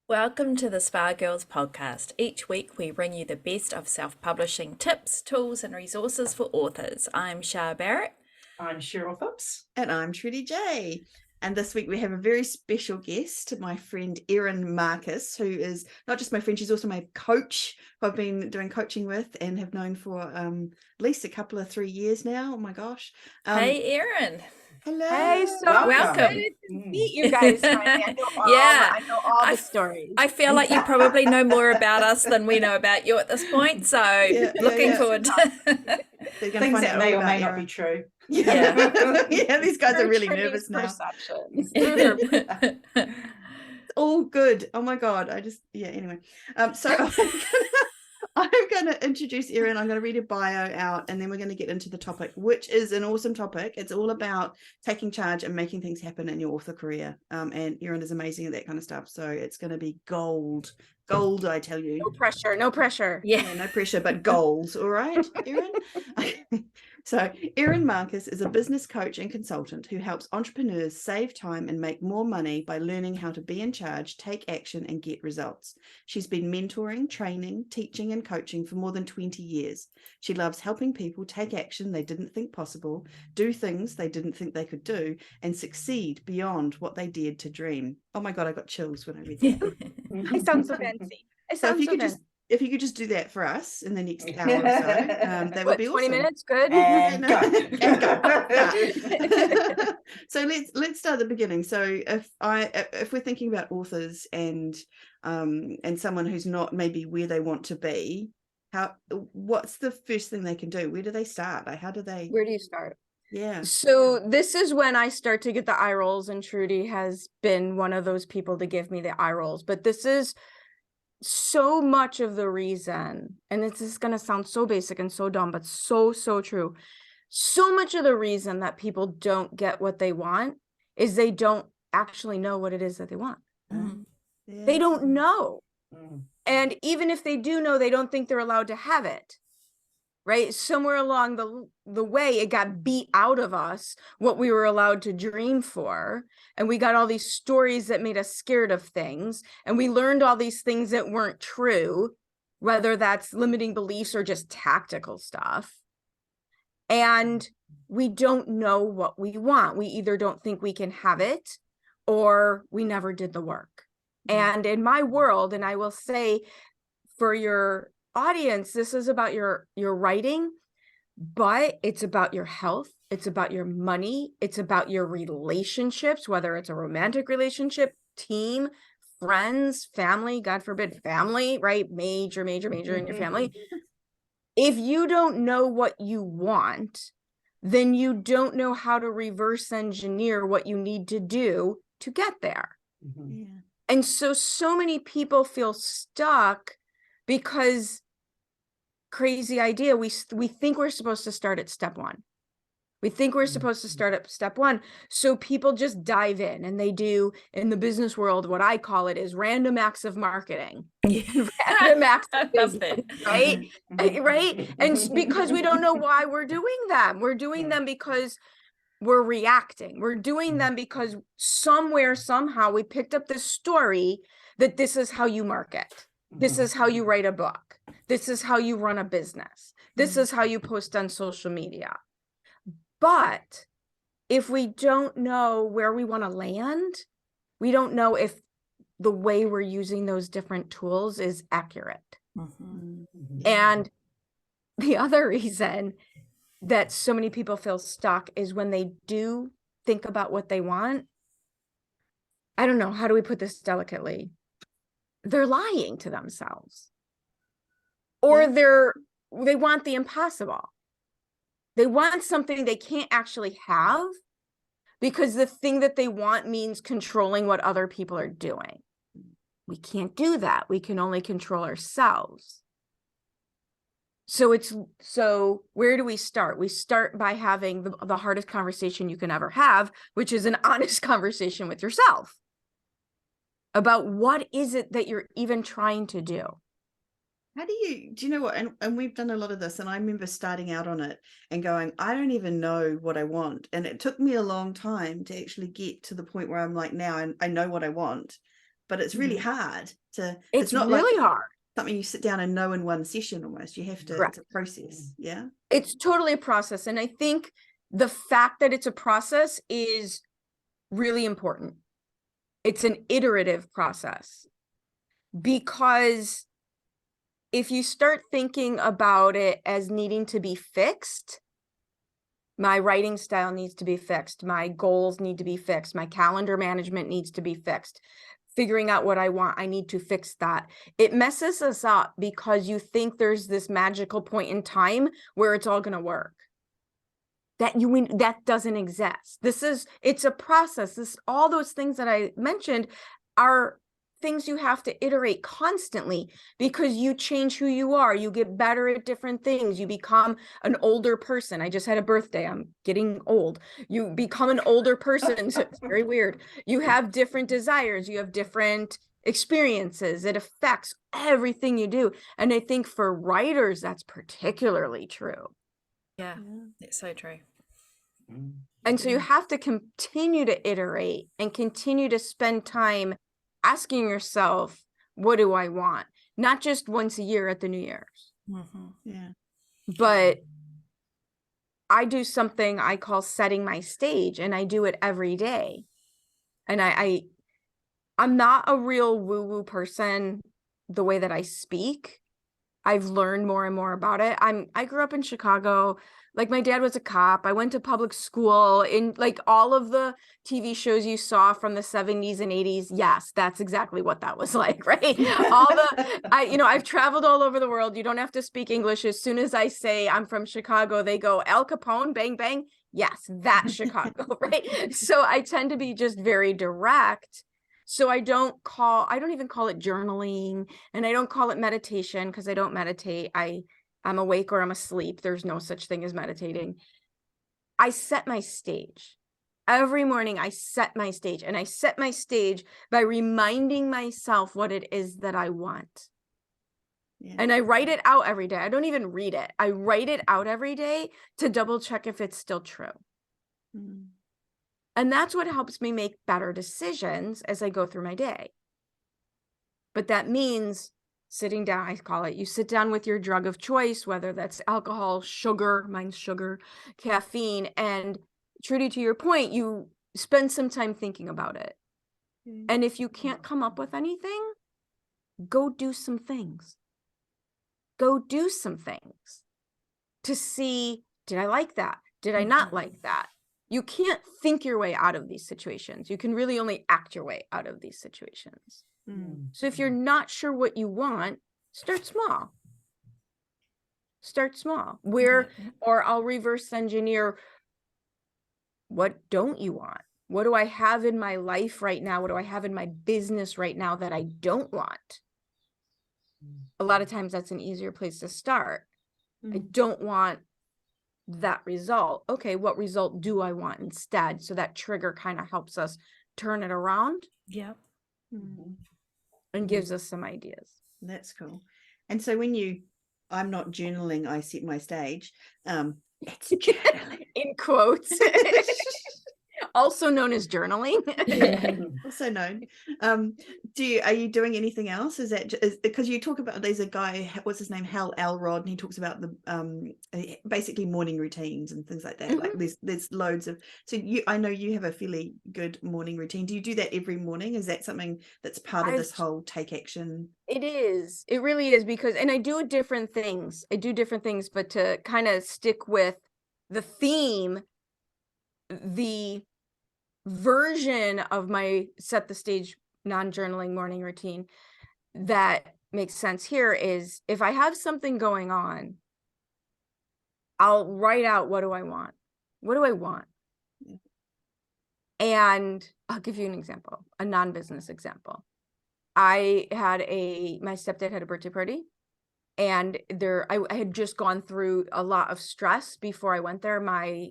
Welcome to the Spa Girls podcast. Each week we bring you the best of self-publishing tips, tools and resources for authors. I'm Shah Barrett. I'm Cheryl Phipps. And I'm Trudy J. And this week we have a very special guest, my friend Erin Marcus, who is not just my friend, she's also my coach, who I've been doing coaching with and have known for at least a couple of 3 years now. Oh my gosh. Hey, Erin. Hello. Hey, so welcome. Excited to meet you guys. I know all the stories. I feel like you probably know more about us than we know about you at this point. So looking forward to things that may or may not be true. Yeah, these guys are really nervous now. Perceptions. All good. Oh my God. Anyway. So I'm going to introduce Erin. I'm going to read her bio out and then we're going to get into the topic, which is an awesome topic. It's all about taking charge and making things happen in your author career. And Erin is amazing at that kind of stuff. So it's going to be gold, I tell you. No pressure. Yeah, no pressure, but gold. All right, Erin? So Erin Marcus is a business coach and consultant who helps entrepreneurs save time and make more money by learning how to be in charge, take action, and get results. She's been mentoring, training, teaching, and coaching for more than 20 years. She loves helping people take action they didn't think possible, do things they didn't think they could do, and succeed beyond what they dared to dream. Oh my God, I got chills when I read that. I sound so fancy. If you could just do that for us in the next hour or so, that would be 20 awesome. minutes, good. And go. So let's start at the beginning. So if we're thinking about authors and someone who's not maybe where they want to be, what's the first thing they can do? Where do they start? Where do you start? Yeah. So this is when I start to get the eye rolls, and Trudy has been one of those people to give me the eye rolls. But this is so much of the reason, and this is going to sound so basic and so dumb, but so true. So much of the reason that people don't get what they want is they don't actually know what it is that they want. Mm-hmm. Yeah. They don't know. Mm-hmm. And even if they do know, they don't think they're allowed to have it. Right? Somewhere along the way, it got beat out of us what we were allowed to dream for. And we got all these stories that made us scared of things. And we learned all these things that weren't true, whether that's limiting beliefs or just tactical stuff. And we don't know what we want. We either don't think we can have it or we never did the work. And in my world, and I will say for your audience, this is about your writing, but it's about your health, it's about your money, it's about your relationships, whether it's a romantic relationship, team, friends, family, God forbid family, right? Major in your family. If you don't know what you want, then you don't know how to reverse engineer what you need to do to get there. Yeah. And so many people feel stuck because, crazy idea, we think we're supposed to start at step one. We think we're supposed to start at step one. So people just dive in, and they do, in the business world, what I call it is random acts of marketing. Random acts of business, right? Right? And because we don't know why we're doing them. We're doing them because we're reacting. We're doing them because somewhere, somehow, we picked up this story that this is how you market. This is how you write a book. This is how you run a business. This is how you post on social media. But if we don't know where we want to land, we don't know if the way we're using those different tools is accurate. And the other reason that so many people feel stuck is when they do think about what they want. I don't know, how do we put this delicately? They're lying to themselves. Or they want the impossible. They want something they can't actually have because the thing that they want means controlling what other people are doing. We can't do that. We can only control ourselves. So where do we start? We start by having the hardest conversation you can ever have, which is an honest conversation with yourself about what is it that you're even trying to do. How do you know what? And we've done a lot of this, and I remember starting out on it and going, I don't even know what I want. And it took me a long time to actually get to the point where I'm like, now I know what I want. but it's really hard to, It's not really like hard. something you sit down and know in one session almost. You have to, Correct. it's a process. Yeah. It's totally a process. And I think the fact that it's a process is really important. It's an iterative process, because if you start thinking about it as needing to be fixed, my writing style needs to be fixed, my goals need to be fixed, my calendar management needs to be fixed, figuring out what I want, I need to fix that. It messes us up because you think there's this magical point in time where it's all going to work. That doesn't exist. It's a process. All those things that I mentioned are things you have to iterate constantly, because you change who you are. You get better at different things. You become an older person. I just had a birthday. I'm getting old. You become an older person. So it's very weird. You have different desires. You have different experiences. It affects everything you do. And I think for writers, that's particularly true. Yeah, it's so true. And so you have to continue to iterate and continue to spend time asking yourself, what do I want? Not just once a year at the New Year's. Yeah. But I do something I call setting my stage, and I do it every day. And I'm not a real woo-woo person the way that I speak. I've learned more and more about it. I grew up in Chicago. Like, my dad was a cop. I went to public school. In like all of the TV shows you saw from the 70s and 80s. Yes, that's exactly what that was like, right? I've traveled all over the world. You don't have to speak English. As soon as I say I'm from Chicago, they go, Al Capone, bang, bang. Yes, that's Chicago, right? So I tend to be just very direct. So I don't even call it journaling, and I don't call it meditation, because I don't meditate. I'm awake or I'm asleep. There's no such thing as meditating. I set my stage. Every morning I set my stage, and I set my stage by reminding myself what it is that I want. Yeah. And I write it out every day. I don't even read it. I write it out every day to double check if it's still true. Mm. And that's what helps me make better decisions as I go through my day. But that means sitting down, I call it, you sit down with your drug of choice, whether that's alcohol, sugar, mine's sugar, caffeine, and Trudy, to your point, you spend some time thinking about it. Mm. And if you can't come up with anything, go do some things. Go do some things to see, did I like that? Did I not like that? You can't think your way out of these situations. You can really only act your way out of these situations. Mm. So if you're not sure what you want, start small. Start small. Or I'll reverse engineer, what don't you want? What do I have in my life right now? What do I have in my business right now that I don't want? A lot of times that's an easier place to start. I don't want that result. Okay, what result do I want instead? So that trigger kind of helps us turn it around. Yeah. And gives us some ideas. That's cool. And so I'm not journaling, I set my stage. It's journaling. In quotes. Also known as journaling. Yeah, also known. Are you doing anything else? Is because you talk about, there's a guy, what's his name, Hal Elrod, and he talks about the basically morning routines and things like that. Mm-hmm. Like there's loads of, so I know you have a fairly good morning routine. Do you do that every morning? Is that something that's part of this whole take action? It is. It really is, because, and I do different things, but to kind of stick with the theme, the version of my set the stage non-journaling morning routine that makes sense here is, if I have something going on, I'll write out, what do I want? What do I want? And I'll give you an example, a non-business example. My stepdad had a birthday party, and I had just gone through a lot of stress before I went there. My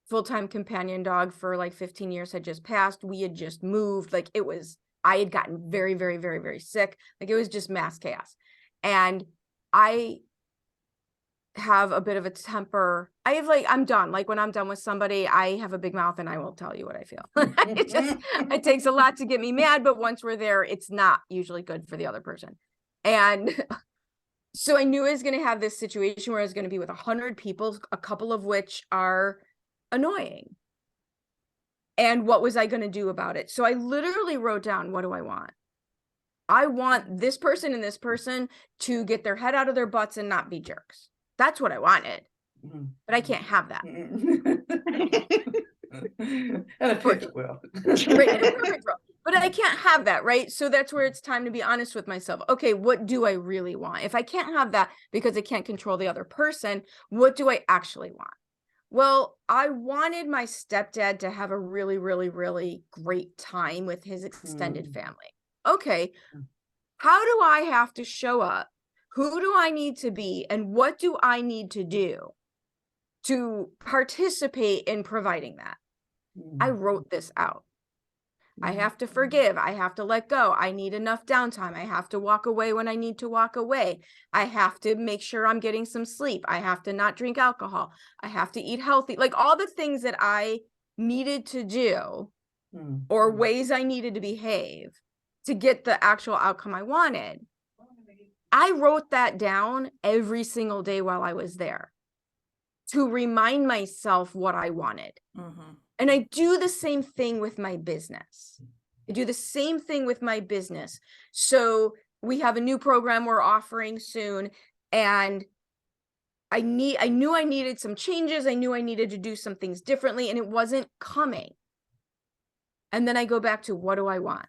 full-time companion dog for like 15 years had just passed. We had just moved. Like, I had gotten very, very, very, very sick. Like, it was just mass chaos. And I have a bit of a temper. I'm done. Like when I'm done with somebody, I have a big mouth and I won't tell you what I feel. It takes a lot to get me mad, but once we're there, it's not usually good for the other person. And so I knew I was going to have this situation where I was going to be with 100 people, a couple of which are annoying. And what was I going to do about it? So I literally wrote down, what do I want? I want this person and this person to get their head out of their butts and not be jerks. That's what I wanted. But I can't have that. In a perfect world. Right, in a perfect world. But I can't have that, right? So that's where it's time to be honest with myself. Okay, what do I really want? If I can't have that because I can't control the other person, what do I actually want? Well, I wanted my stepdad to have a really, really, really great time with his extended family. Okay, how do I have to show up? Who do I need to be? And what do I need to do to participate in providing that? I wrote this out. I have to forgive. I have to let go. I need enough downtime. I have to walk away when I need to walk away. I have to make sure I'm getting some sleep. I have to not drink alcohol. I have to eat healthy. Like all the things that I needed to do or ways I needed to behave to get the actual outcome I wanted. I wrote that down every single day while I was there to remind myself what I wanted. And I do the same thing with my business. So we have a new program we're offering soon. And I knew I needed some changes. I knew I needed to do some things differently and it wasn't coming. And then I go back to, what do I want?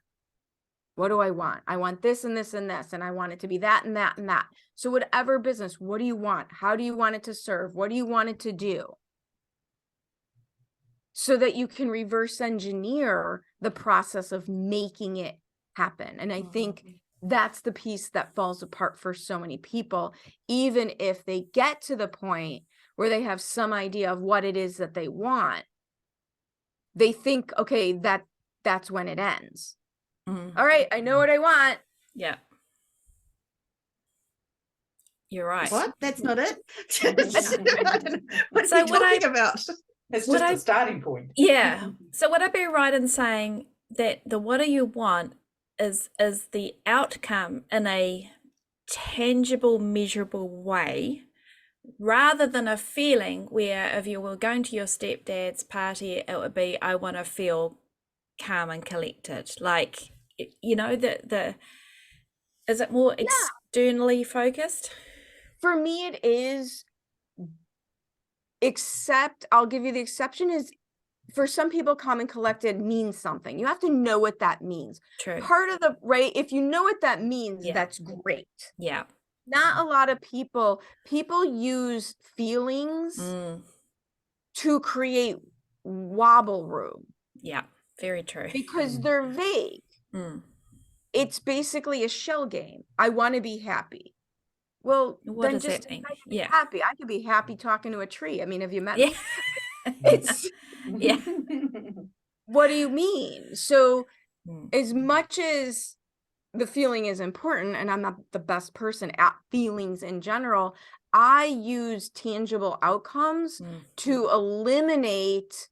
What do I want? I want this and this and this, and I want it to be that and that and that. So whatever business, what do you want? How do you want it to serve? What do you want it to do? So that you can reverse engineer the process of making it happen. And I think that's the piece that falls apart for so many people, even if they get to the point where they have some idea of what it is that they want. They think, okay, that's when it ends. All right, I know what I want. Yeah. You're right. What? That's not it. What So are you what talking about? It's just a starting point. Yeah. So would I be right in saying that the what do you want is the outcome in a tangible, measurable way, rather than a feeling where if you were going to your stepdad's party, it would be, I want to feel calm and collected. Like, you know, is it more externally focused? For me, it is, except I'll give you the exception is for some people, calm and collected means something. You have to know what that means. True. Part of the, right, if you know what that means, that's great. Yeah. Not a lot of people use feelings to create wobble room. Yeah, very true. Because they're vague. It's basically a shell game. I want to be happy. Well, what then does just that mean? Yeah, happy. I could be happy talking to a tree. I mean, have you met me? It's yeah. What do you mean? So as much as the feeling is important, and I'm not the best person at feelings in general, I use tangible outcomes to eliminate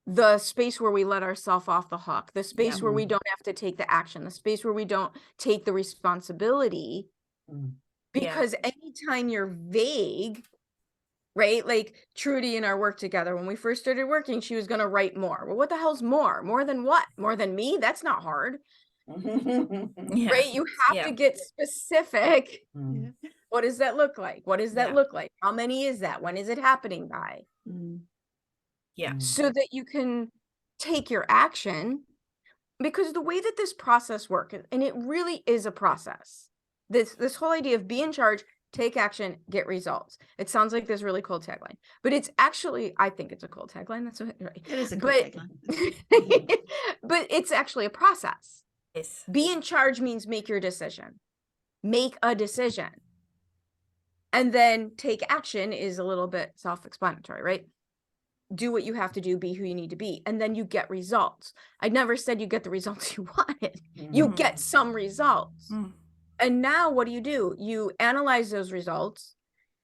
the space where we let ourselves off the hook, the space where we don't have to take the action, the space where we don't take the responsibility. Because anytime you're vague, right? Like Trudy and our work together, when we first started working, she was going to write more. Well, what the hell's more? More than what? More than me? That's not hard. Right? You have to get specific. What does that look like? What does that look like? How many is that? When is it happening by? So that you can take your action, because the way that this process works, and it really is a process, this whole idea of be in charge, take action, get results. It sounds like this really cool tagline, but it's actually, I think it's a cool tagline. That's what, right. It is a cool tagline. But it's actually a process. Yes. Be in charge means make your decision. Make a decision. And then take action is a little bit self-explanatory, right? Do what you have to do, be who you need to be, and then you get results. I never said you get the results you wanted. You get some results. And now what do? You analyze those results,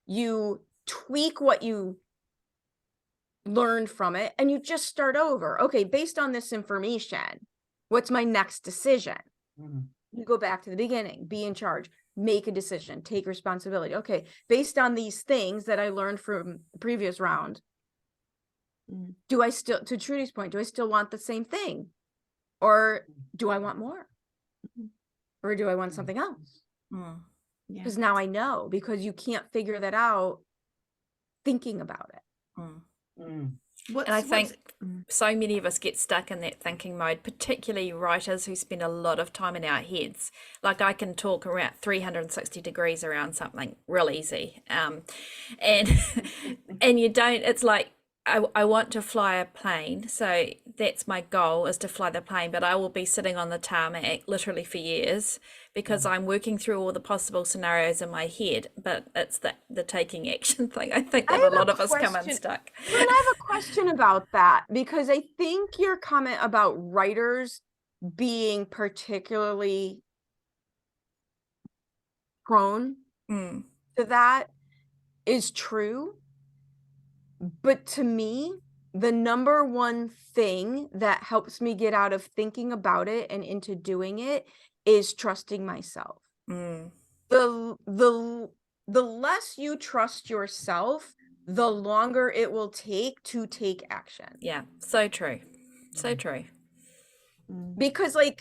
you tweak what you learned from it and you just start over. Okay, based on this information, what's my next decision? You go back to the beginning, be in charge, make a decision, take responsibility. Okay, based on these things that I learned from the previous round, do I still, to Trudy's point, do I still want the same thing? Or do I want more? Or do I want something else? Because now I know, because you can't figure that out thinking about it. And I think so many of us get stuck in that thinking mode, particularly writers who spend a lot of time in our heads. Like I can talk around 360 degrees around something real easy. And you don't, it's like, I want to fly a plane. So that's my goal, is to fly the plane, but I will be sitting on the tarmac literally for years because I'm working through all the possible scenarios in my head, but it's the taking action thing. I think that a lot of us come unstuck. Well, I have a question about that, because I think your comment about writers being particularly prone to that is true. But to me, the number one thing that helps me get out of thinking about it and into doing it is trusting myself. The less you trust yourself, the longer it will take to take action. Yeah, so true. So true. Because like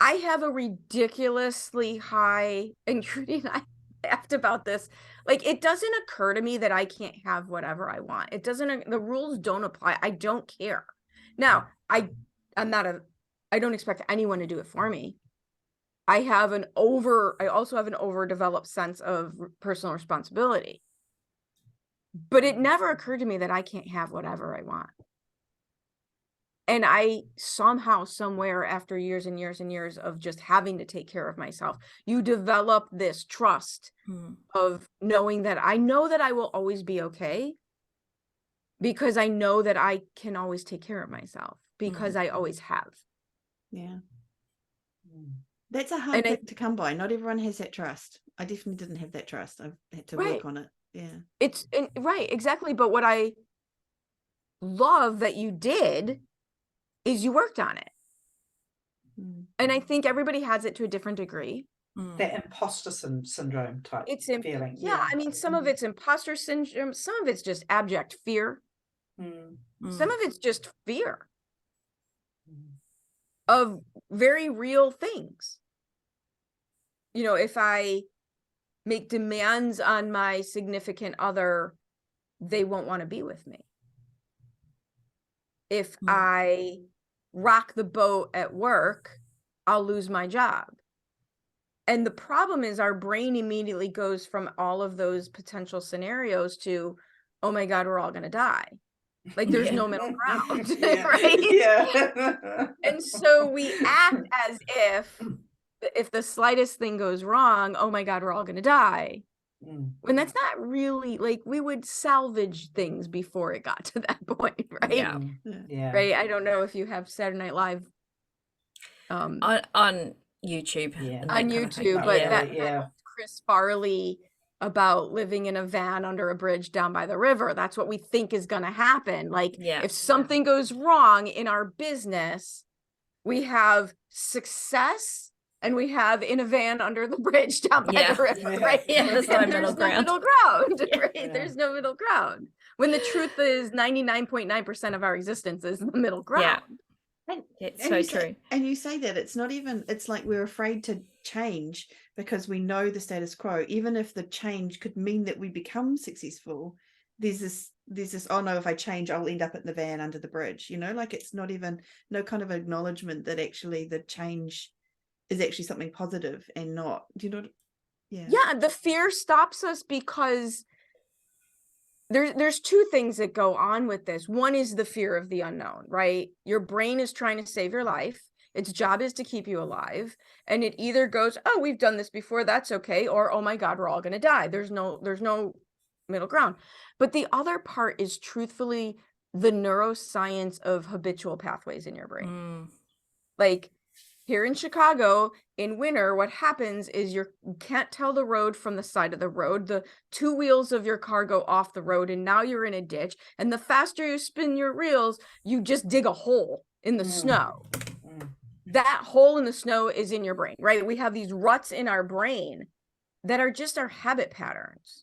I have a ridiculously high, and Trudy and I laughed about this. Like, it doesn't occur to me that I can't have whatever I want. It doesn't, the rules don't apply. I don't care. Now, I don't expect anyone to do it for me. I also have an overdeveloped sense of personal responsibility. But it never occurred to me that I can't have whatever I want. And I somehow, somewhere, after years and years and years of just having to take care of myself, you develop this trust of knowing that I know that I will always be okay, because I know that I can always take care of myself, because I always have. Yeah. That's a hard thing to come by. Not everyone has that trust. I definitely didn't have that trust. I've had to work on it. Yeah. Right, exactly. But what I love that you did is you worked on it. And I think everybody has it to a different degree. That imposter syndrome type feeling. Yeah, I mean, some of it's imposter syndrome, some of it's just abject fear. Some of it's just fear of very real things. You know, if I make demands on my significant other, they won't want to be with me. If I rock the boat at work, I'll lose my job. And the problem is our brain immediately goes from all of those potential scenarios to, oh my God, we're all going to die. Like there's no middle ground, right? Yeah. And so we act as if the slightest thing goes wrong, oh my God, we're all going to die. When that's not really, like, we would salvage things before it got to that point, right? Yeah. Right. I don't know if you have Saturday Night Live on YouTube. On YouTube, but that Chris Farley about living in a van under a bridge down by the river. That's what we think is going to happen. Like if something goes wrong in our business, we have success. And we have in a van under the bridge down by the river, right? There's no middle ground. Right? There's no middle ground. When the truth is 99.9% of our existence is the middle ground. It's so true. And you say that it's not even, it's like we're afraid to change because we know the status quo. Even if the change could mean that we become successful, there's this, oh no, if I change, I'll end up in the van under the bridge. You know, like it's not even, no kind of acknowledgement that actually the change is actually something positive and not, do you know? Yeah, the fear stops us because there's two things that go on with this. One is the fear of the unknown, right? Your brain is trying to save your life. Its job is to keep you alive. And it either goes, oh, we've done this before, that's okay. Or, oh my God, we're all going to die. There's no middle ground. But the other part is truthfully the neuroscience of habitual pathways in your brain. Like, Here in Chicago, in winter, what happens is you can't tell the road from the side of the road. The two wheels of your car go off the road, and now you're in a ditch. And the faster you spin your wheels, you just dig a hole in the snow. That hole in the snow is in your brain, right? We have these ruts in our brain that are just our habit patterns.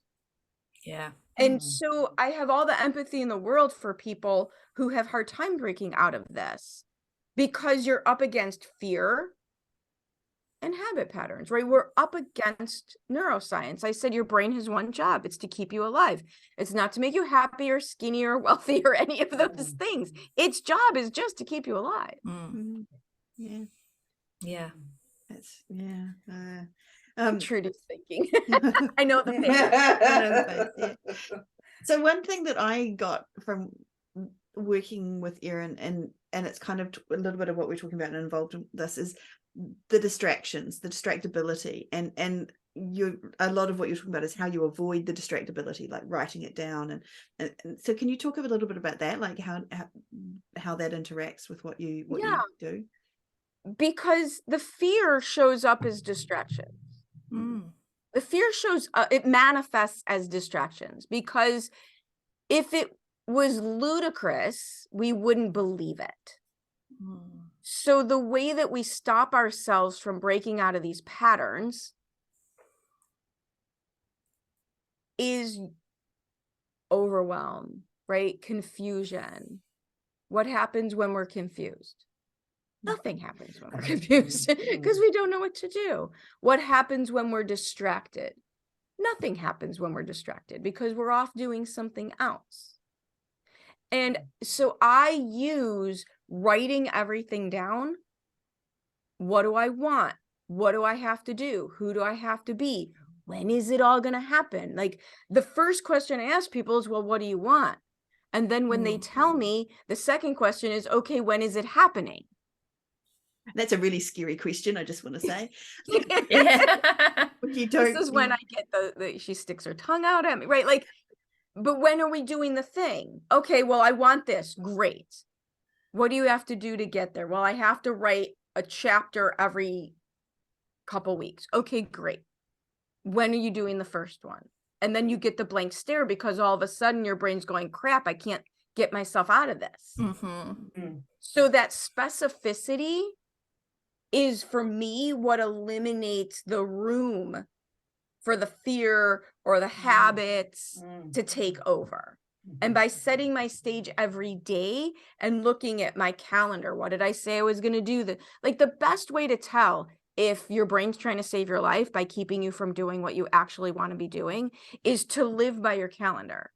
Yeah. And so I have all the empathy in the world for people who have hard time breaking out of this, because you're up against fear and habit patterns, right? We're up against neuroscience. I said your brain has one job. It's to keep you alive. It's not to make you happy or skinny or wealthy or any of those things. Its job is just to keep you alive. Yeah. Yeah. That's, yeah. Trudy's thinking. I know the face. So one thing that I got from working with Erin, and it's kind of a little bit of what we're talking about and involved in this, is the distractions, the distractibility, and a lot of what you're talking about is how you avoid the distractibility, like writing it down, and so can you talk a little bit about that, like how that interacts with what you do? Because the fear shows up as distractions. The fear shows up, it manifests as distractions, because if it was ludicrous, we wouldn't believe it. So the way that we stop ourselves from breaking out of these patterns is overwhelm, right? Confusion. What happens when we're confused? Nothing happens when we're confused because we don't know what to do. What happens when we're distracted? Nothing happens when we're distracted because we're off doing something else. And so I use writing everything down. What do I want? What do I have to do? Who do I have to be? When is it all going to happen? Like, the first question I ask people is, well, what do you want? And then when they tell me, the second question is, okay, when is it happening? That's a really scary question, I just want to say. This is when I get she sticks her tongue out at me, right? Like, but when are we doing the thing? Okay, well, I want this. Great. What do you have to do to get there? Well, I have to write a chapter every couple weeks. Okay, great. When are you doing the first one? And then you get the blank stare because all of a sudden your brain's going, crap, I can't get myself out of this. So that specificity is, for me, what eliminates the room for the fear or the habits to take over. And by setting my stage every day and looking at my calendar, what did I say I was going to do? The best way to tell if your brain's trying to save your life by keeping you from doing what you actually want to be doing is to live by your calendar.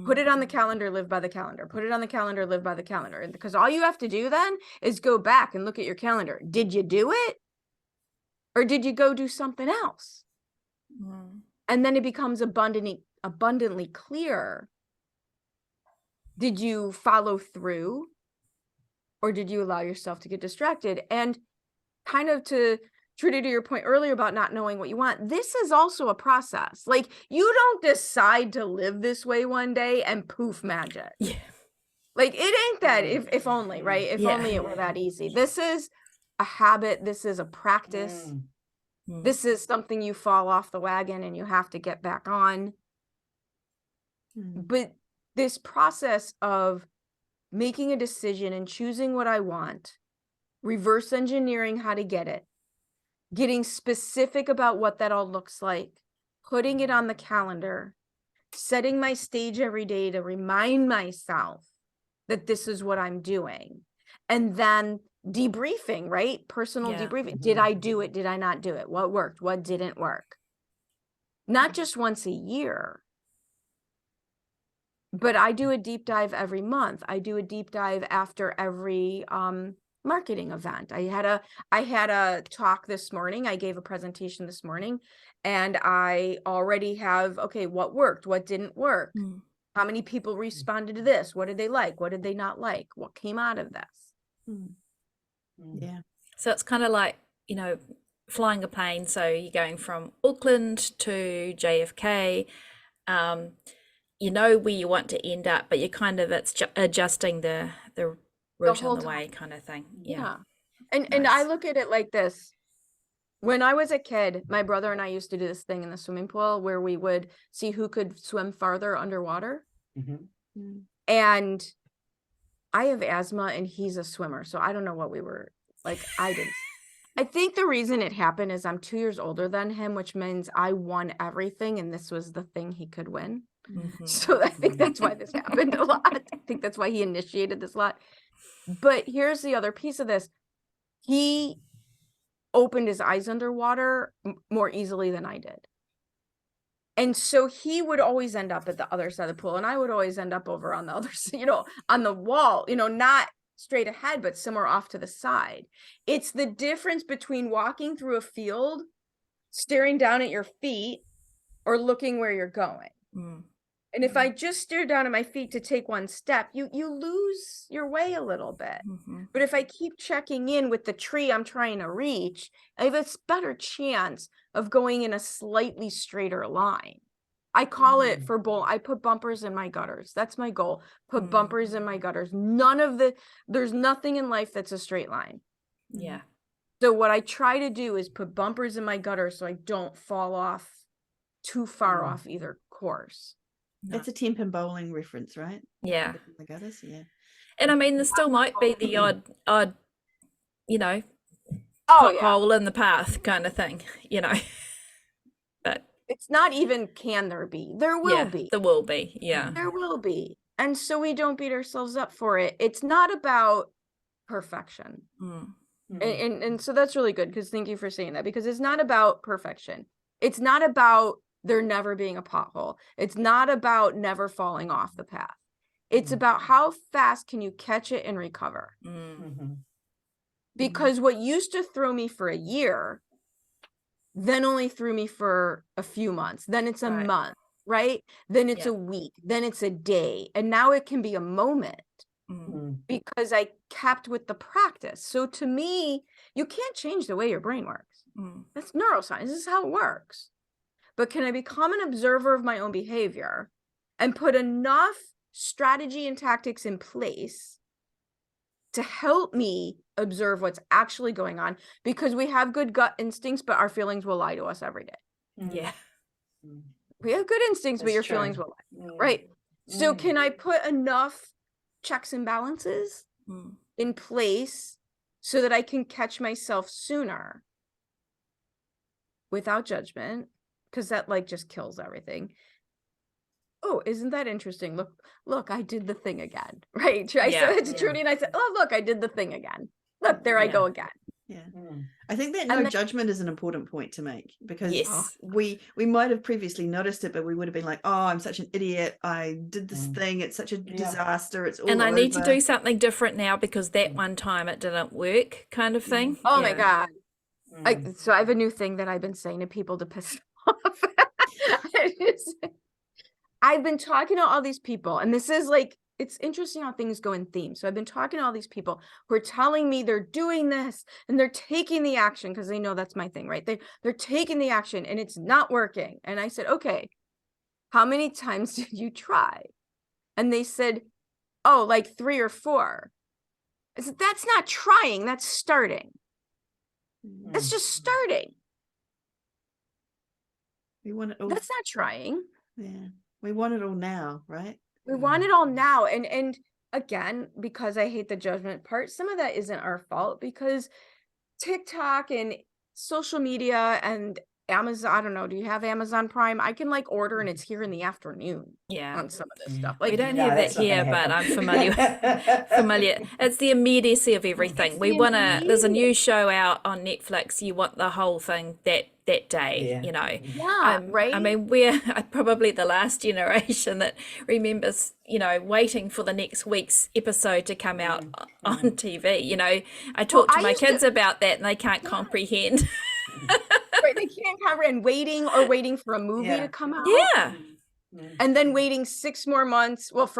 Put it on the calendar, live by the calendar. Put it on the calendar, live by the calendar. And because all you have to do then is go back and look at your calendar. Did you do it? Or did you go do something else? And then it becomes abundantly clear. Did you follow through? Or did you allow yourself to get distracted? And kind of to Trudy, to your point earlier about not knowing what you want, this is also a process. Like, you don't decide to live this way one day and poof, magic. Like, it ain't that, if only, right? If only it were that easy. This is a habit. This is a practice. This is something you fall off the wagon and you have to get back on. But this process of making a decision and choosing what I want, reverse engineering how to get it, getting specific about what that all looks like, putting it on the calendar, setting my stage every day to remind myself that this is what I'm doing, and then debriefing, right? Personal debriefing. Did I do it? Did I not do it? What worked? What didn't work? Not just once a year, but I do a deep dive every month. I do a deep dive after every marketing event. I had a talk this morning. I gave a presentation this morning, and I already have, okay, what worked? What didn't work? How many people responded to this? What did they like? What did they not like? What came out of this? Yeah. So it's kind of like, flying a plane. So you're going from Auckland to JFK. You know where you want to end up, but you're kind of, it's adjusting the route on the way kind of thing. Yeah. And I look at it like this. When I was a kid, my brother and I used to do this thing in the swimming pool where we would see who could swim farther underwater. Mm-hmm. And I have asthma and he's a swimmer. So I don't know what we were like. I think the reason it happened is I'm 2 years older than him, which means I won everything. And this was the thing he could win. Mhm. So I think that's why this happened a lot. I think that's why he initiated this a lot. But here's the other piece of this. He opened his eyes underwater more easily than I did. And so he would always end up at the other side of the pool. And I would always end up over on the other side, on the wall, not straight ahead, but somewhere off to the side. It's the difference between walking through a field, staring down at your feet, or looking where you're going. Mm. And if I just stare down at my feet to take one step, you lose your way a little bit. Mm-hmm. But if I keep checking in with the tree I'm trying to reach, I have a better chance of going in a slightly straighter line. I call it for I put bumpers in my gutters. That's my goal. Put bumpers in my gutters. There's nothing in life that's a straight line. Yeah. So what I try to do is put bumpers in my gutters so I don't fall off too far off either course. That's a temp and bowling reference, right? Yeah. The gutters, yeah. And I mean, there still might be the odd, Oh, hole in the path kind of thing, But it's not even can there be. There will be. There will be, yeah. There will be. And so we don't beat ourselves up for it. It's not about perfection. Mm. And so that's really good, because thank you for saying that, because it's not about perfection. It's not about there never being a pothole. It's not about never falling off the path. It's about how fast can you catch it and recover. Mm-hmm. Because what used to throw me for a year, then only threw me for a few months. Then it's a month, right? Then it's a week. Then it's a day. And now it can be a moment. Because I kept with the practice. So to me, you can't change the way your brain works. That's neuroscience. This is how it works. But can I become an observer of my own behavior and put enough strategy and tactics in place to help me observe what's actually going on? Because we have good gut instincts, but our feelings will lie to us every day. Yeah. We have good instincts, but your feelings will lie. Right. So can I put enough checks and balances in place so that I can catch myself sooner without judgment? Because that just kills everything. Oh, isn't that interesting? Look, I did the thing again. Right. I said it to Trudy and I said, oh, look, I did the thing again. Look, there I go again. Yeah. I think that judgment is an important point to make, because we might have previously noticed it, but we would have been like, oh, I'm such an idiot. I did this thing. It's such a disaster. It's all and I over. need to do something different now because that one time it didn't work, kind of thing. Oh my God. So I have a new thing that I've been saying to people to piss off. I've been talking to all these people, and this is it's interesting how things go in theme. So I've been talking to all these people who are telling me they're doing this and they're taking the action because they know that's my thing, right? They're taking the action and it's not working. And I said, okay, how many times did you try? And they said, oh, 3 or 4. I said, that's not trying, that's starting. That's just starting. We want it all. That's not trying. Yeah. We want it all now, right? We want it all now. And again, because I hate the judgment part, some of that isn't our fault, because TikTok and social media and Amazon, I don't know, do you have Amazon Prime? I can order and it's here in the afternoon. Yeah. On some of this stuff. We don't have that here, but I'm familiar. It's the immediacy of everything. There's a new show out on Netflix. You want the whole thing that day, Yeah, right. I mean, we're probably the last generation that remembers, waiting for the next week's episode to come out on TV. I talk to my kids about that and they can't comprehend. Right, they can't comprehend waiting for a movie to come out. Yeah. And then waiting 6 more months. Well,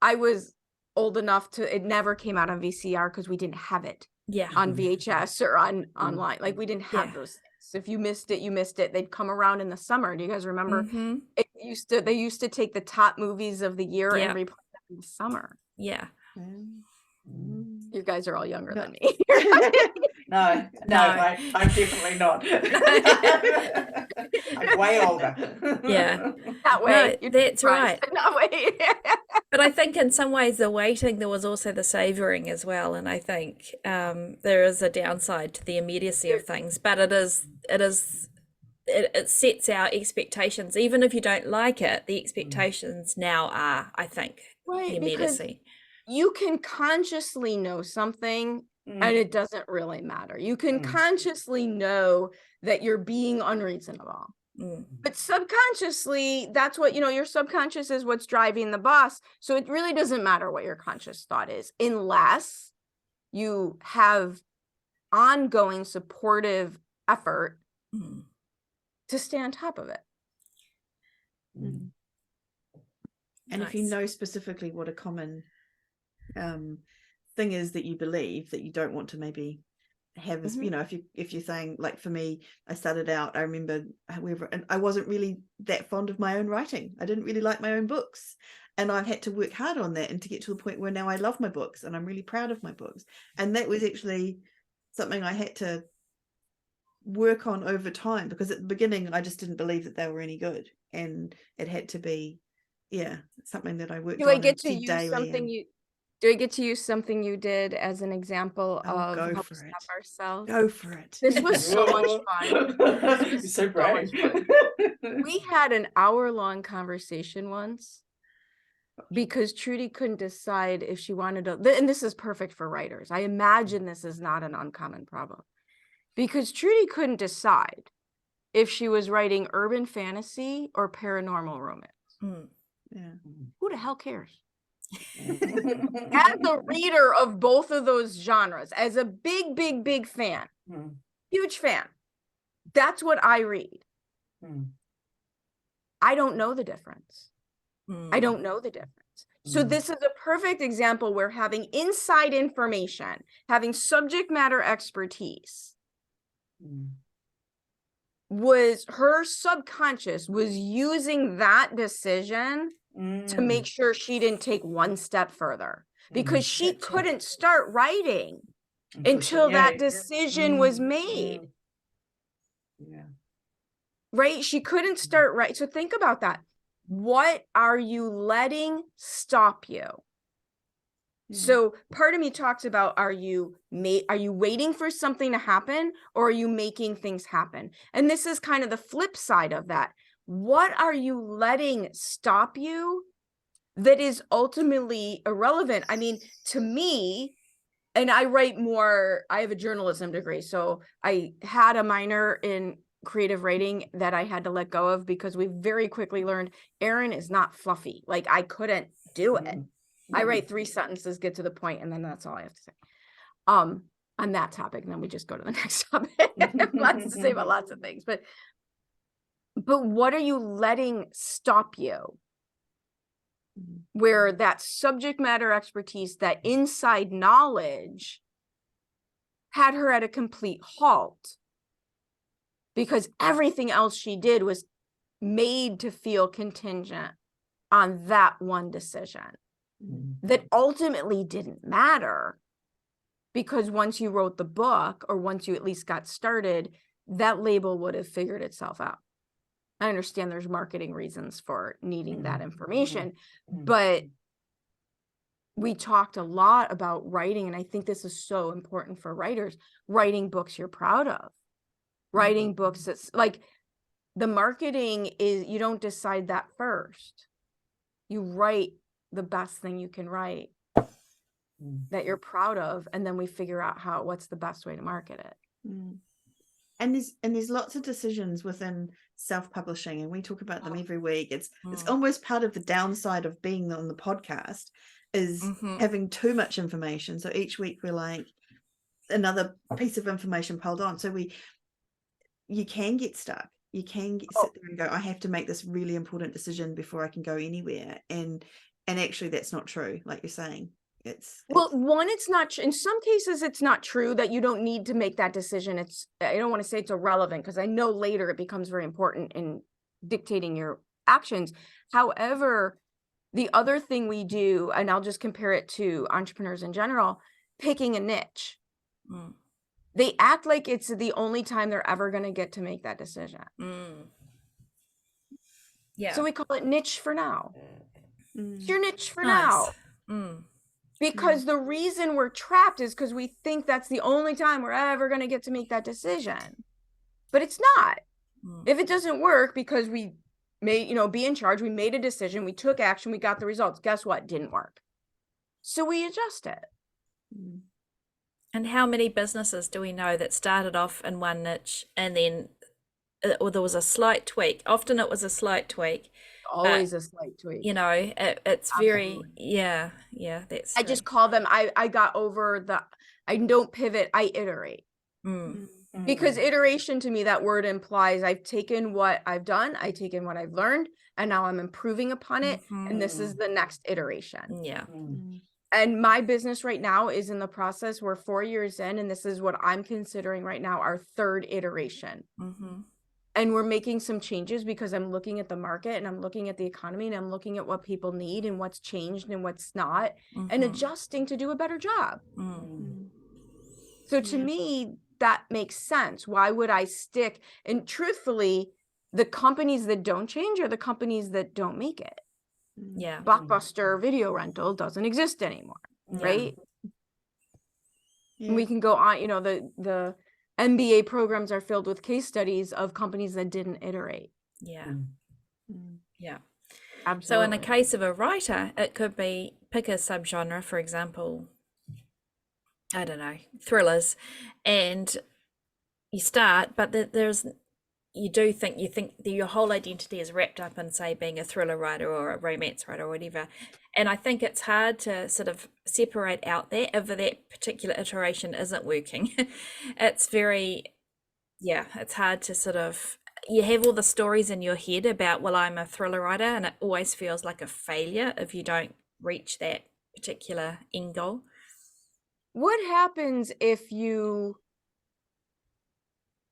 I was old enough it never came out on VCR because we didn't have it on VHS or online. We didn't have those things. So if you missed it, you missed it. They'd come around in the summer. Do you guys remember? They used to take the top movies of the year and replay them in the summer. Yeah. You guys are all younger No. than me. No, I'm definitely not. I'm way older. Yeah. That way. No, that's right. That way. But I think in some ways the waiting, there was also the savoring as well. And I think there is a downside to the immediacy of things, but it sets our expectations. Even if you don't like it, the expectations now are, I think, the Right, because immediacy. you can consciously know something and it doesn't really matter. You can consciously know that you're being unreasonable. But subconsciously, that's what, your subconscious is what's driving the bus. So it really doesn't matter what your conscious thought is, unless you have ongoing supportive effort to stay on top of it. And if you know specifically what a common thing is that you believe that you don't want to maybe have this, if you're saying, like for me, I started out, I remember, however, and I wasn't really that fond of my own writing. I didn't really like my own books, and I've had to work hard on that and to get to the point where now I love my books and I'm really proud of my books. And that was actually something I had to work on over time, because at the beginning I just didn't believe that they were any good, and it had to be something that I worked on. Do I get to use something you did as an example of how we stop ourselves? Go for it. This was so much fun. You're so brave. We had an hour-long conversation once because Trudy couldn't decide if she wanted to, and this is perfect for writers. I imagine this is not an uncommon problem, because Trudy couldn't decide if she was writing urban fantasy or paranormal romance. Who the hell cares? As a reader of both of those genres, as a big fan, huge fan, that's what I read. I don't know the difference. I don't know the difference. So this is a perfect example where having inside information, having subject matter expertise, was her subconscious was using that decision to make sure she didn't take one step further, because she couldn't start writing until that decision was made. Right? She couldn't start right. So think about that. What are you letting stop you? So part of me talks about, are you waiting for something to happen, or are you making things happen? And this is kind of the flip side of that. What are you letting stop you that is ultimately irrelevant? I mean, to me, and I have a journalism degree, so I had a minor in creative writing that I had to let go of because we very quickly learned Erin is not fluffy. Like, I couldn't do it. I write 3 sentences, get to the point, and then that's all I have to say on that topic. And then we just go to the next topic. Lots to say about lots of things, but what are you letting stop you? Where that subject matter expertise, that inside knowledge, had her at a complete halt, because everything else she did was made to feel contingent on that one decision that ultimately didn't matter, because once you wrote the book, or once you at least got started, that label would have figured itself out. I understand there's marketing reasons for needing that information, but we talked a lot about writing, and I think this is so important for writers, writing books you're proud of, writing books that's like, the marketing is, you don't decide that first. You write the best thing you can write that you're proud of, and then we figure out what's the best way to market it. And there's lots of decisions within self-publishing, and we talk about them every week. It's almost part of the downside of being on the podcast is having too much information. So each week we're like, another piece of information piled on. So you can get stuck. You can sit there and go, I have to make this really important decision before I can go anywhere. And actually that's not true, like you're saying. It's not, in some cases it's not true that you don't need to make that decision. I don't want to say it's irrelevant, because I know later it becomes very important in dictating your actions. However, the other thing we do, and I'll just compare it to entrepreneurs in general, picking a niche. Mm. They act like it's the only time they're ever going to get to make that decision. Mm. Yeah. So we call it niche for now. It's your niche for now. Mm. Because the reason we're trapped is because we think that's the only time we're ever going to get to make that decision. But it's not. Mm. If it doesn't work because we made, be in charge, we made a decision, we took action, we got the results. Guess what? Didn't work. So we adjust it. And how many businesses do we know that started off in one niche and then or there was a slight tweak? Often it was a slight tweak. Always a slight tweak. It's very, yeah, that's I just call them, I got over I don't pivot, I iterate. Because iteration to me, that word implies I've taken what I've done, I've taken what I've learned, and now I'm improving upon it. And this is the next iteration. Yeah. And my business right now is in the process. We're 4 years in, and this is what I'm considering right now, our third iteration. And we're making some changes because I'm looking at the market and I'm looking at the economy and I'm looking at what people need and what's changed and what's not, and adjusting to do a better job. So to me, that makes sense. Why would I stick? And truthfully, the companies that don't change are the companies that don't make it. Yeah. Blockbuster video rental doesn't exist anymore, right? And we can go on, the MBA programs are filled with case studies of companies that didn't iterate. Yeah. Yeah. Absolutely. So in a case of a writer, it could be pick a subgenre, for example, I don't know, thrillers, and you start, but you think that your whole identity is wrapped up in, say, being a thriller writer or a romance writer or whatever. And I think it's hard to sort of separate out that if that particular iteration isn't working. It's hard to sort of, you have all the stories in your head about, well, I'm a thriller writer, and it always feels like a failure if you don't reach that particular end goal. What happens if you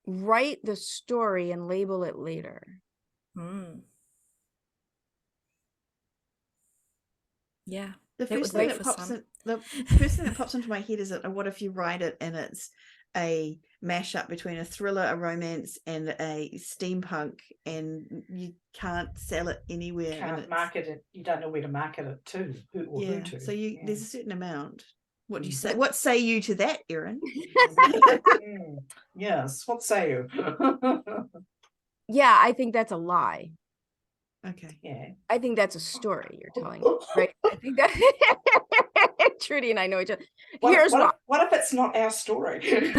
write the story and label it later? Yeah. The first thing that pops into my head is that what if you write it and it's a mashup between a thriller, a romance, and a steampunk, and you can't sell it anywhere. Can't market it. You don't know where to market it to. Who to. So there's a certain amount. What do you say? What say you to that, Erin? Yes. What say you? Yeah, I think that's a lie. Okay. Yeah. I think that's a story you're telling, right? I think that Trudy and I know each other. What if it's not our story? It's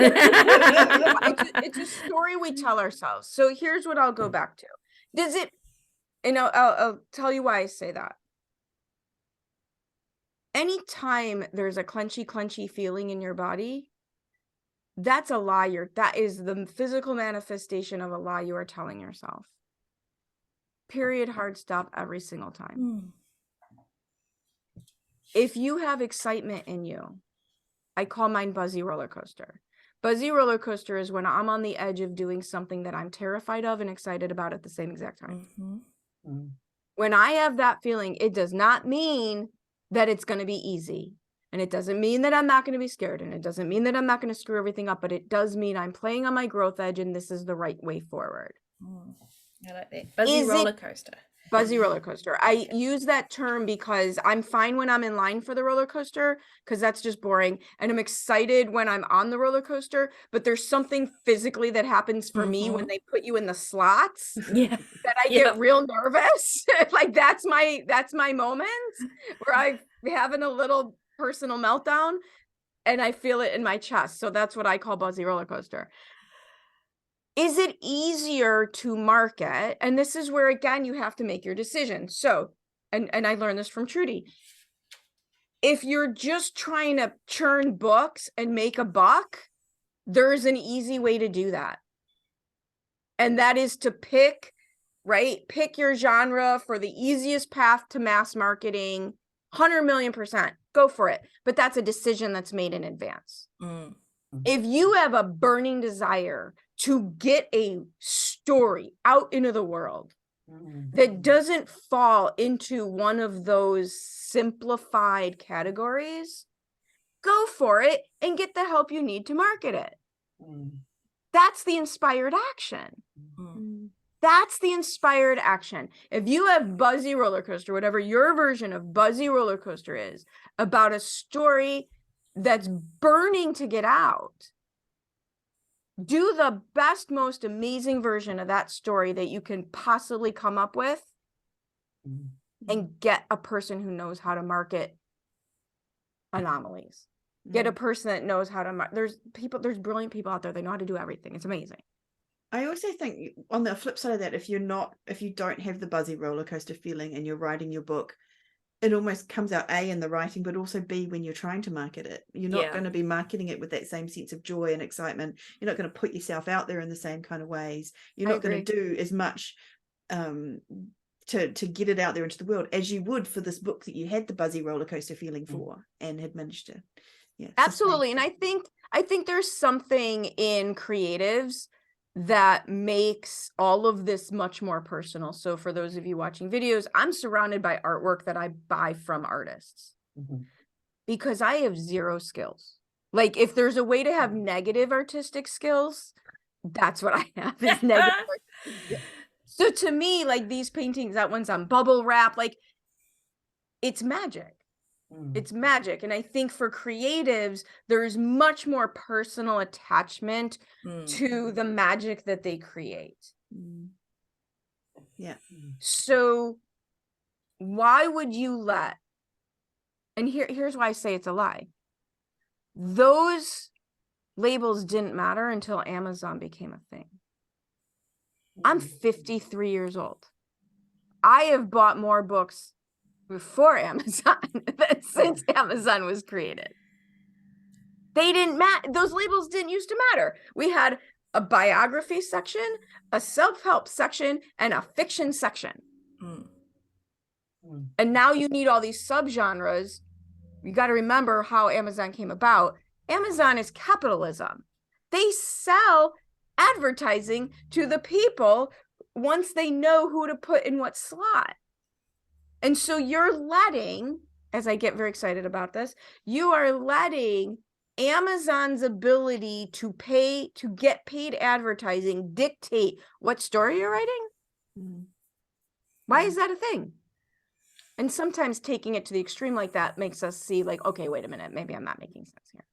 a story we tell ourselves. So here's what I'll go back to. Does it? I'll tell you why I say that. Anytime there's a clenchy feeling in your body, that's a lie. That is the physical manifestation of a lie you are telling yourself. Period. Hard stop every single time. If you have excitement in you, I call mine buzzy roller coaster. Buzzy roller coaster is when I'm on the edge of doing something that I'm terrified of and excited about at the same exact time. When I have that feeling, it does not mean that it's going to be easy. And it doesn't mean that I'm not going to be scared. And it doesn't mean that I'm not going to screw everything up. But it does mean I'm playing on my growth edge and this is the right way forward. I like that. Buzzy roller coaster. Buzzy roller coaster. I use that term because I'm fine when I'm in line for the roller coaster because that's just boring. And I'm excited when I'm on the roller coaster. But there's something physically that happens for me when they put you in the slots that I get real nervous. Like that's my moment where I'm having a little personal meltdown and I feel it in my chest. So that's what I call buzzy roller coaster. Is it easier to market? And this is where, again, you have to make your decision. So, and I learned this from Trudy. If you're just trying to churn books and make a buck, there's an easy way to do that. And that is to pick your genre for the easiest path to mass marketing, 100 million%. Go for it. But that's a decision that's made in advance. If you have a burning desire to get a story out into the world that doesn't fall into one of those simplified categories, go for it and get the help you need to market it. Mm. That's the inspired action. That's the inspired action. If you have Buzzy Roller Coaster, whatever your version of Buzzy Roller Coaster is, about a story that's burning to get out, do the best, most amazing version of that story that you can possibly come up with, and get a person who knows how to market anomalies. Get a person that knows how to there's brilliant people out there. They know how to do everything. It's amazing. I also think on the flip side of that, if you don't have the Buzzy roller coaster feeling and you're writing your book, it almost comes out A in the writing, but also B when you're trying to market it. You're not going to be marketing it with that same sense of joy and excitement. You're not going to put yourself out there in the same kind of ways. You're not going to do as much to get it out there into the world as you would for this book that you had the Buzzy roller coaster feeling for and had managed to. Yeah, absolutely. And I think there's something in creatives that makes all of this much more personal. So for those of you watching videos, I'm surrounded by artwork that I buy from artists because I have zero skills. Like if there's a way to have negative artistic skills, that's what I have is negative artistic skills. So to me, like these paintings, that one's on bubble wrap, like it's magic. It's magic. And I think for creatives, there's much more personal attachment to the magic that they create. Yeah. So why would you let, and here's why I say it's a lie. Those labels didn't matter until Amazon became a thing. I'm 53 years old. I have bought more books before Amazon than since Amazon was created. They didn't matter. Those labels didn't used to matter. We had a biography section, a self-help section, and a fiction section. And now you need all these subgenres. You got to remember how Amazon came about. Amazon is capitalism. They sell advertising to the people once they know who to put in what slot. And so you're letting, as I get very excited about this, you are letting Amazon's ability to get paid advertising dictate what story you're writing. Why is that a thing? And sometimes taking it to the extreme like that makes us see like, okay, wait a minute, maybe I'm not making sense here.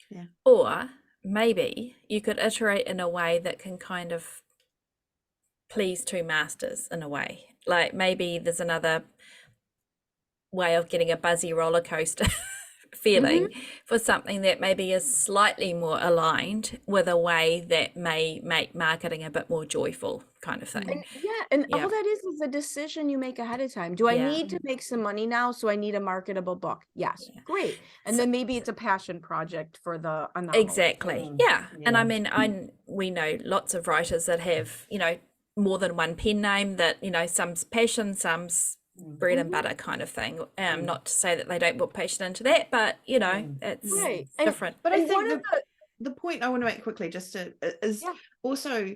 Yeah. Or maybe you could iterate in a way that can kind of please two masters in a way. Like maybe there's another way of getting a Buzzy roller coaster feeling for something that maybe is slightly more aligned with a way that may make marketing a bit more joyful kind of thing. And all that is a decision you make ahead of time. Do I need to make some money now? So I need a marketable book. Yes. Great. And then maybe it's a passion project for the anomaly. Exactly. And I mean, we know lots of writers that have, more than one pen name that, some's passion, some's bread and butter kind of thing. Not to say that they don't put passion into that, but it's different. But I think the point I want to make quickly is also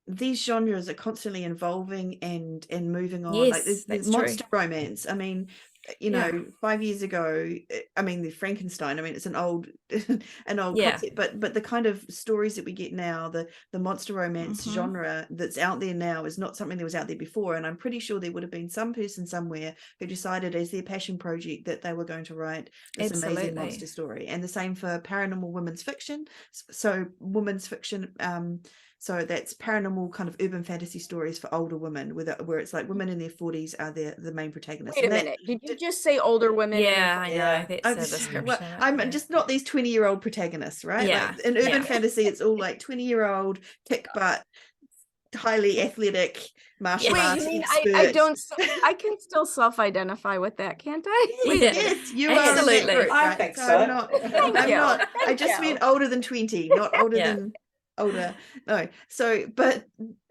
these genres are constantly evolving and moving on. Yes, like there's monster romance. I mean, 5 years ago, I mean, the Frankenstein, I mean, it's an old concept, but the kind of stories that we get now, the monster romance genre that's out there now is not something that was out there before. And I'm pretty sure there would have been some person somewhere who decided as their passion project that they were going to write this amazing monster story. And the same for paranormal women's fiction. So women's fiction, so that's paranormal kind of urban fantasy stories for older women, where it's like women in their 40s are the main protagonists. Wait a minute, did you just say older women? Yeah, I know. That's a description. I'm just not these 20-year-old protagonists, right? Yeah. Like in urban fantasy, it's all like 20-year-old kick butt, highly athletic martial arts. You mean I can still self-identify with that, can't I? Yes, you absolutely. are. Group, I right? think so. I'm not. I just mean older than 20, not older than older. No. So,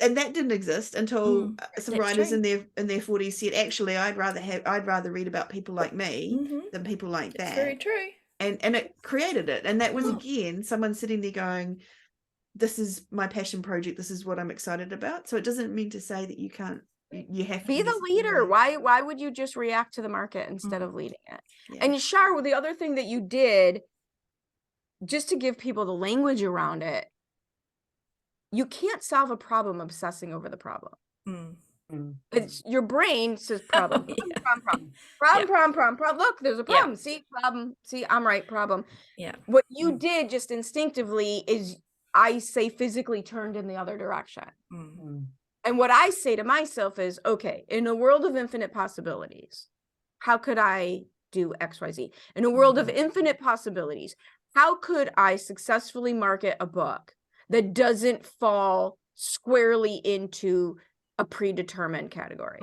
and that didn't exist until some writers in their 40s said, actually, I'd rather read about people like me than people like that. That's very true. And it created it. And that was again someone sitting there going, this is my passion project, this is what I'm excited about. So it doesn't mean to say that you can't You have to Be the leader. Why would you just react to the market instead of leading it? Yeah. And Shar, the other thing that you did, just to give people the language around it, you can't solve a problem obsessing over the problem. It's your brain says problem, problem. Look, there's a problem. See, problem. See, I'm right. Problem. Yeah. What you did just instinctively is, I say, physically turned in the other direction. And what I say to myself is, okay, in a world of infinite possibilities, how could I do X, Y, Z? In a world of infinite possibilities, how could I successfully market a book that doesn't fall squarely into a predetermined category?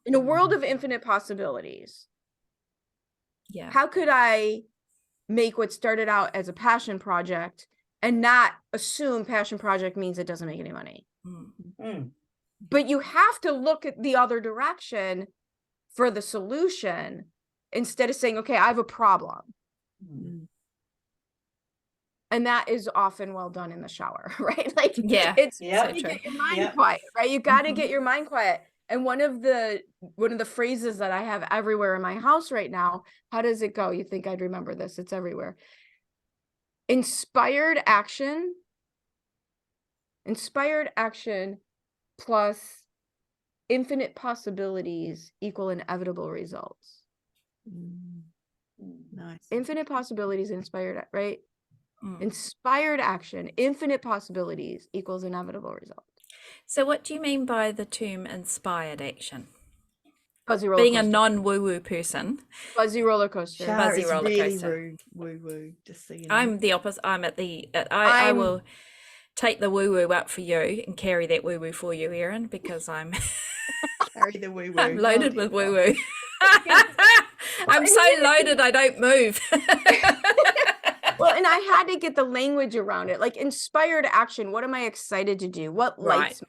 In a world of infinite possibilities, how could I make what started out as a passion project and not assume passion project means it doesn't make any money? But you have to look at the other direction for the solution instead of saying, okay, I have a problem. And that is often well done in the shower, right? Like, it's you got to get your mind quiet, right? You got to get your mind quiet. And one of the phrases that I have everywhere in my house right now, how does it go? You think I'd remember this? It's everywhere. Inspired action plus infinite possibilities equal inevitable results. Nice. Infinite possibilities, inspired, right? Inspired action, infinite possibilities equals inevitable result. So what do you mean by the term inspired action? Fuzzy roller Being coaster. a non-woo-woo person. Fuzzy roller coaster. Fuzzy roller really coaster. Woo-woo, just so you know. I'm the opposite. I'm at the, I will take the woo-woo up for you and carry that woo-woo for you, Erin, because I'm carry the woo-woo. I'm loaded with woo-woo. I'm so loaded I don't move. Well, and I had to get the language around it, like inspired action. What am I excited to do? What lights me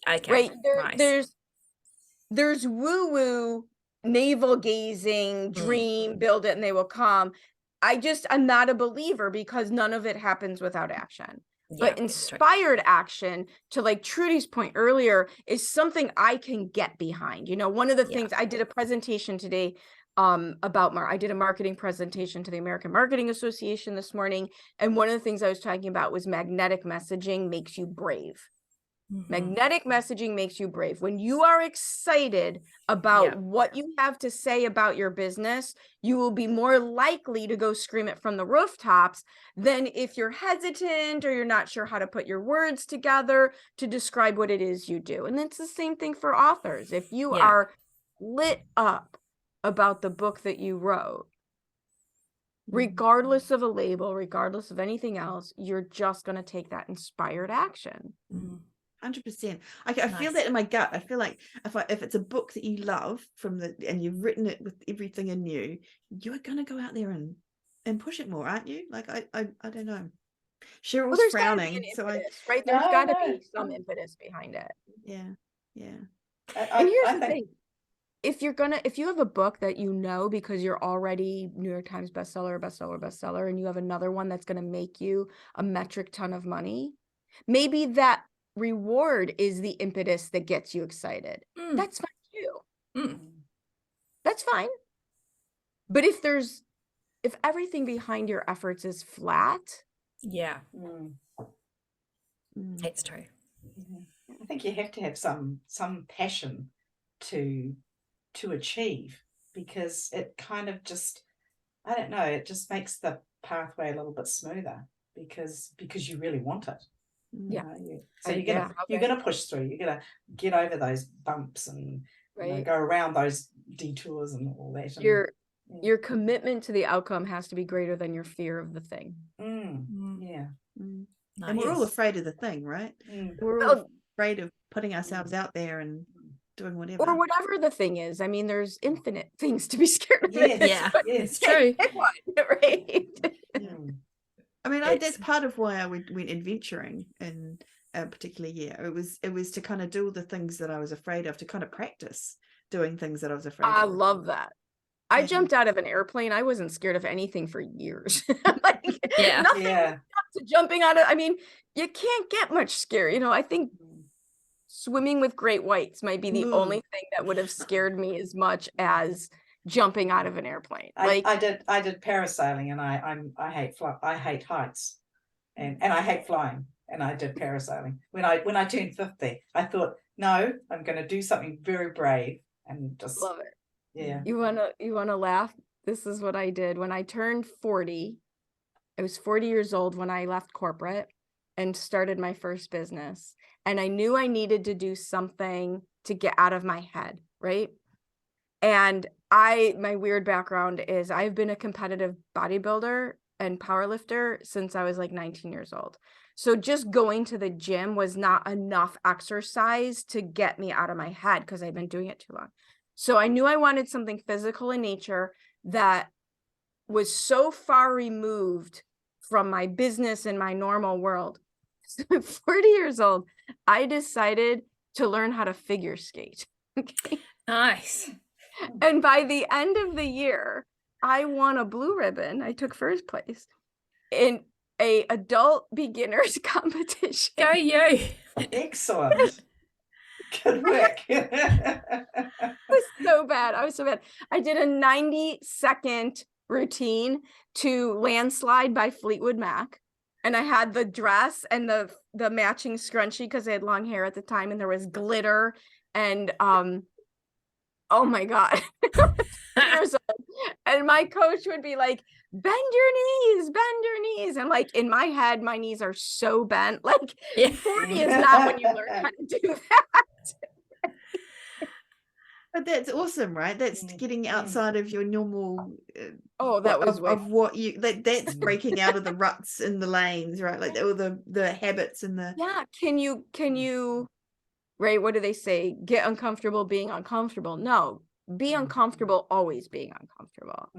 up? Okay. Right. Nice. There's woo-woo, navel gazing, dream, build it and they will come. I'm not a believer because none of it happens without action. But inspired action, to like Trudy's point earlier, is something I can get behind. You know, one of the things I did a presentation today I did a marketing presentation to the American Marketing Association this morning. And one of the things I was talking about was magnetic messaging makes you brave. Magnetic messaging makes you brave. When you are excited about what you have to say about your business, you will be more likely to go scream it from the rooftops than if you're hesitant or you're not sure how to put your words together to describe what it is you do. And it's the same thing for authors. If you are lit up about the book that you wrote, regardless of a label, regardless of anything else, you're just going to take that inspired action. 100%. I feel that in my gut. I feel like if it's a book that you love and you've written it with everything in you, you're going to go out there and push it more, aren't you? Like I don't know. Cheryl's frowning, so right. There's got to be some impetus behind it. Yeah. And here's the thing: if you have a book that you know because you're already New York Times bestseller, and you have another one that's going to make you a metric ton of money, maybe that reward is the impetus that gets you excited. That's fine too. That's fine. But if everything behind your efforts is flat, it's true. I think you have to have some passion to achieve, because it kind of just, I don't know, it just makes the pathway a little bit smoother because you really want it. So you're gonna push through. You're gonna get over those bumps and go around those detours and all that. Your commitment to the outcome has to be greater than your fear of the thing. Nice. And we're all afraid of the thing, right? We're all afraid of putting ourselves out there and doing whatever. Or whatever the thing is. I mean, there's infinite things to be scared of. It's true. Right? I mean, that's part of why I went adventuring in a particular year. It was to kind of do the things that I was afraid of, to kind of practice doing things that I was afraid of. I love that. I jumped out of an airplane. I wasn't scared of anything for years. Nothing to jumping out of. I mean, you can't get much scary. You know, I think swimming with great whites might be the only Ooh. thing that would have scared me as much as jumping out of an airplane. Like, I did parasailing, and I hate heights, and I hate flying, and I did parasailing. When I turned 50, I thought, no, I'm going to do something very brave, and just love it. yeah. You wanna laugh? This is what I did when I turned 40. I was 40 years old when I left corporate and started my first business. And I knew I needed to do something to get out of my head, right? And my weird background is I've been a competitive bodybuilder and powerlifter since I was like 19 years old. So just going to the gym was not enough exercise to get me out of my head because I've been doing it too long. So I knew I wanted something physical in nature that was so far removed from my business and my normal world. So at 40 years old, I decided to learn how to figure skate. Okay. Nice. And by the end of the year, I won a blue ribbon. I took first place in a adult beginners competition. Go you. Excellent. Good work. I was so bad. I was so bad. I did a 90-second routine to Landslide by Fleetwood Mac. And I had the dress and the matching scrunchie because I had long hair at the time, and there was glitter and oh my God. Years old. And my coach would be like, bend your knees. And like in my head, my knees are so bent. Like Yeah. 40 is not when you learn how to do that. But that's awesome, right? That's getting outside of your normal Oh, that was of what you that's breaking out of the ruts in the lanes, right? Like all the habits and the yeah. Can you right? What do they say? Get uncomfortable being uncomfortable. No, be uncomfortable always being uncomfortable.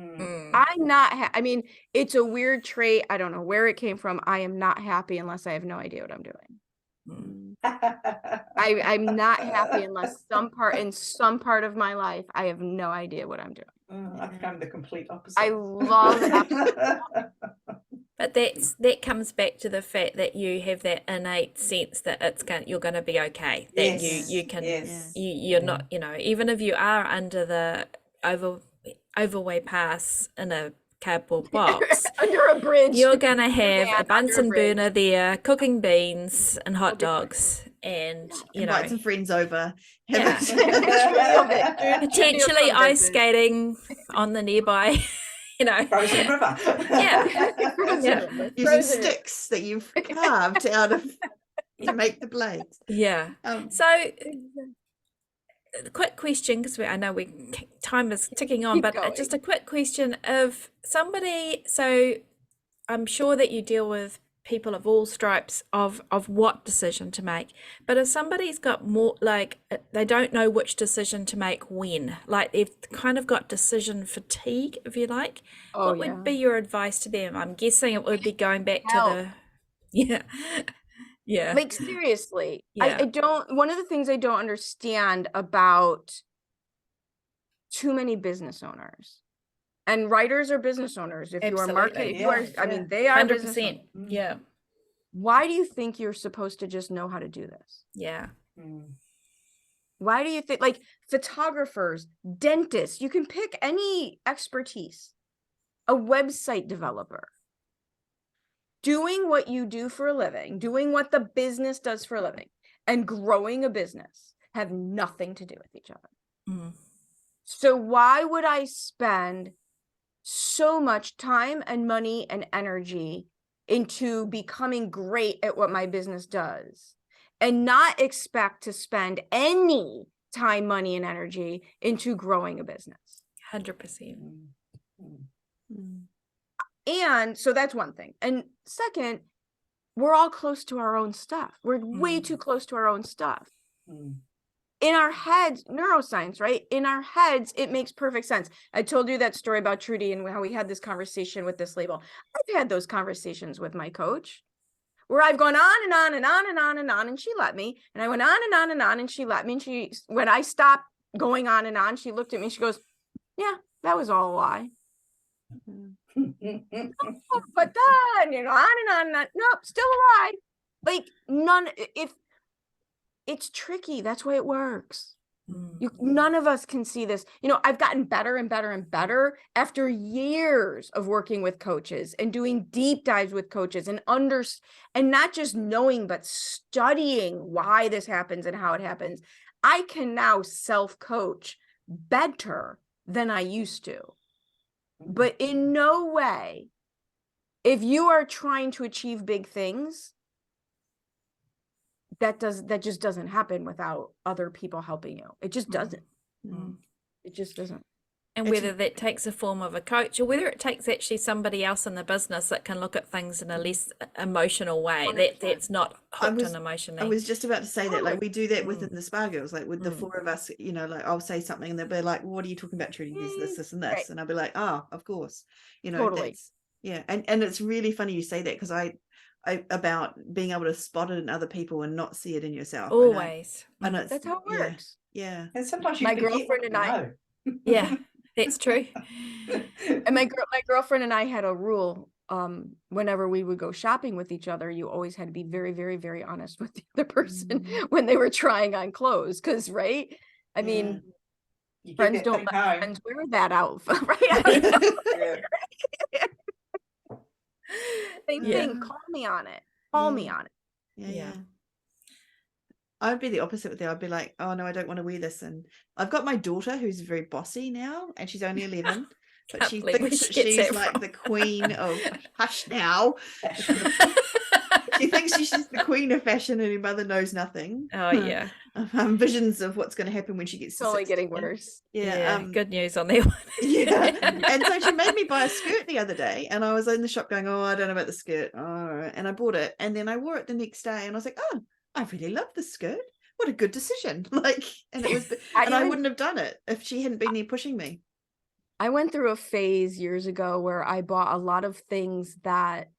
I'm not I mean, it's a weird trait. I don't know where it came from. I am not happy unless I have no idea what I'm doing. I'm not happy unless some part of my life I have no idea what I'm doing. I've become the complete opposite. I love But that comes back to the fact that you have that innate sense that you're going to be okay. That Yes, you can yes. you're not, even if you are under the overway pass in a cardboard box, under a bridge. you're going to have a under a Bunsen bridge. burner there, cooking beans and hot dogs, and invite some friends over. Yeah. Potentially potentially ice skating on the nearby, Frozen river. Yeah. Using sticks that you've carved out of to make the blades. Yeah. So, quick question, because I know time is ticking on, Keep but going. just a quick question of somebody. So, I'm sure that you deal with people of all stripes of what decision to make, but if somebody's got more, like they don't know which decision to make when, like they've kind of got decision fatigue, if you like, what would be your advice to them? I'm guessing it would be going back to the yeah like seriously. Yeah. I don't, one of the things I don't understand about too many business owners, and writers are business owners. If you are marketing, you are, I mean, they are 100%. Yeah. Why do you think you're supposed to just know how to do this? Yeah. Why do you think, like photographers, dentists, you can pick any expertise, a website developer, doing what you do for a living, doing what the business does for a living, and growing a business have nothing to do with each other. So why would I spend so much time and money and energy into becoming great at what my business does and not expect to spend any time, money, and energy into growing a business? 100%. And so that's one thing. And second, we're all close to our own stuff. We're way too close to our own stuff. In our heads, neuroscience, right? In our heads, it makes perfect sense. I told you that story about Trudy and how we had this conversation with this label. I've had those conversations with my coach where I've gone on and on and on and on and on, and she let me. And I went on and on and on, and she let me. And when I stopped going on and on, she looked at me, she goes, yeah, that was all a lie. But then, on and on and on. Nope, still a lie. Like it's tricky. That's why it works. Mm. None of us can see this. I've gotten better and better and better after years of working with coaches and doing deep dives with coaches and not just knowing, but studying why this happens and how it happens. I can now self-coach better than I used to. But in no way, if you are trying to achieve big things, that just doesn't happen without other people helping you. It just doesn't. Mm. It just doesn't. And whether that takes a form of a coach or whether it takes actually somebody else in the business that can look at things in a less emotional way, 100%. that's not hooked on emotionally. I was just about to say that, like, we do that Mm. within the Spa Girls, like with the four of us, like I'll say something and they'll be like, what are you talking about, Trudy? There's this and this. Right. And I'll be like, oh, of course. Totally. That's, yeah. And it's really funny you say that, because I about being able to spot it in other people and not see it in yourself. Always. And it's, That's how it works. yeah. And sometimes you My forget girlfriend what and you I- know. Yeah, that's true. And my girlfriend and I had a rule. Whenever we would go shopping with each other, you always had to be very, very, very honest with the other person when they were trying on clothes. Because, right? I mean, You get friends that don't thing let home. friends wear that outfit, right? I mean, Yeah. same Yeah. thing. Call me on it. Call me Yeah. on it. Yeah. I'd be the opposite with you. I'd be like, oh no, I don't want to wear this. And I've got my daughter who's very bossy now, and she's only 11, but Can't she believe where thinks she that gets she's that like from. the queen of hush now. She thinks she's the queen of fashion, and her mother knows nothing. Oh yeah. Visions of what's going to happen when she gets It's to only 16. getting worse. Yeah. Good news on that one. Yeah. And so she made me buy a skirt the other day, and I was in the shop going, oh, I don't know about the skirt. Oh, all right. And I bought it, and then I wore it the next day, and I was like, oh, I really love this skirt. What a good decision. Like, and it was, and I wouldn't have done it if she hadn't been there pushing me. I went through a phase years ago where I bought a lot of things that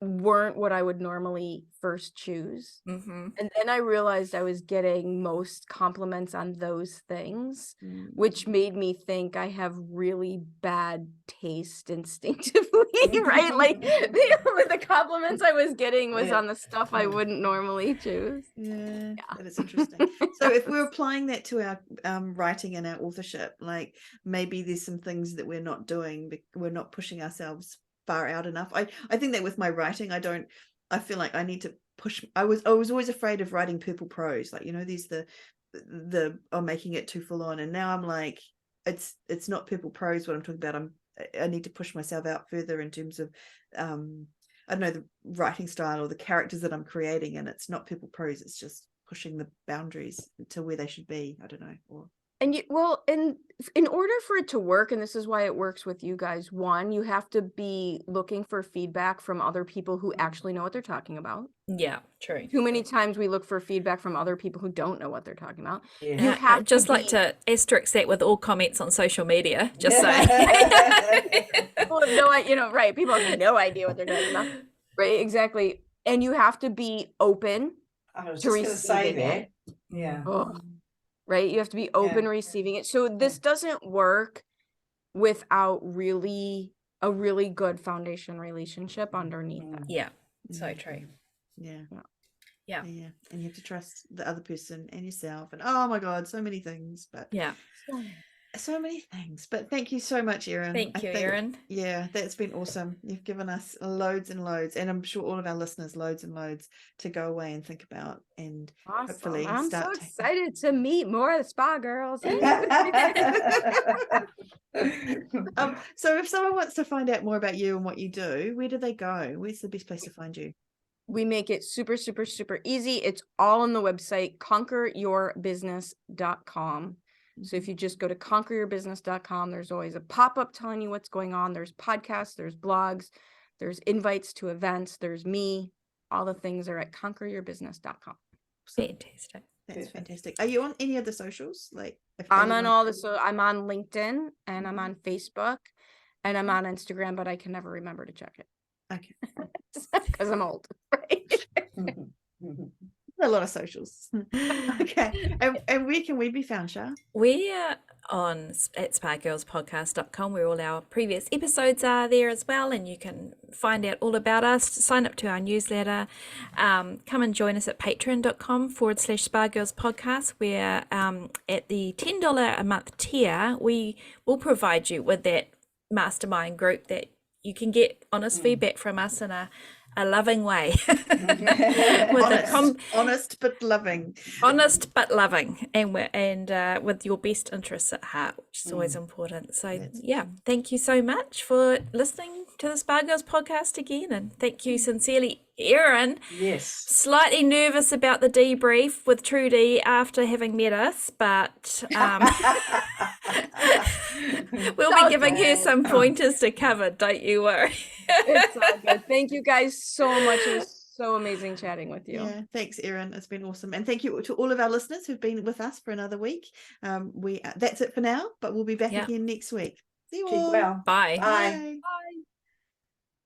weren't what I would normally first choose. Mm-hmm. And then I realized I was getting most compliments on those things, Mm. which made me think I have really bad taste instinctively, right? Like the compliments I was getting was Yeah. on the stuff I wouldn't normally choose. Yeah, Yeah. that is interesting. So if we're applying that to our writing and our authorship, like maybe there's some things that we're not doing, we're not pushing ourselves far out enough. I think that with my writing, I feel like I need to push. I was always afraid of writing purple prose, like, there's the making it too full on, and now I'm like, it's not purple prose what I'm talking about. I need to push myself out further in terms of I don't know, the writing style or the characters that I'm creating, and it's not purple prose, it's just pushing the boundaries to where they should be. I don't know. And in order for it to work, and this is why it works with you guys, one, you have to be looking for feedback from other people who actually know what they're talking about. Yeah, true. Too many times we look for feedback from other people who don't know what they're talking about. Yeah. You have I'd just to like be- to asterisk that with all comments on social media. Just saying. People have right? People have no idea what they're talking about, right? Exactly. And you have to be open. I was To just going to say receiving it. that. Yeah. Oh, right? You have to be open receiving it. So this doesn't work without a really good foundation relationship underneath that. Yeah, so true. Yeah. Yeah. And you have to trust the other person and yourself, and oh my god, so many things. But Yeah. so many things. But thank you so much, Erin. Thank you, Erin. Yeah, that's been awesome. You've given us loads and loads, and I'm sure all of our listeners loads and loads to go away and think about, and hopefully I'm so start taking- excited to meet more of the spa girls. So if someone wants to find out more about you and what you do, where do they go? Where's the best place to find you? We make it super, super, super easy. It's all on the website, conqueryourbusiness.com. So if you just go to conqueryourbusiness.com, there's always a pop-up telling you what's going on. There's podcasts, there's blogs, there's invites to events, there's me. All the things are at conqueryourbusiness.com. Fantastic. That's fantastic. Are you on any of the socials? Like, if I'm on anyone- all this. So I'm on LinkedIn and I'm on Facebook and I'm on Instagram, but I can never remember to check it Okay. because I'm old. Right? A lot of socials. Okay. And where can we be found, Shah? We're on at spargirlspodcast.com, where all our previous episodes are there as well, and you can find out all about us, sign up to our newsletter, come and join us at patreon.com/Spa Girls Podcast, where at the $10 a month tier, we will provide you with that mastermind group that you can get honest feedback from us in a loving way. Honest but loving. Honest but loving, and with your best interests at heart, which is always important. So thank you so much for listening to the Spa Girls Podcast again, and thank you sincerely, Erin. Yes. Slightly nervous about the debrief with Trudy after having met us, but we'll be giving her some pointers to cover, don't you worry. It's all good. Thank you guys so much. It was so amazing chatting with you. Yeah, thanks, Erin. It's been awesome. And thank you to all of our listeners who've been with us for another week. That's it for now, but we'll be back again next week. See you all. Keep well. Bye. Bye. Bye.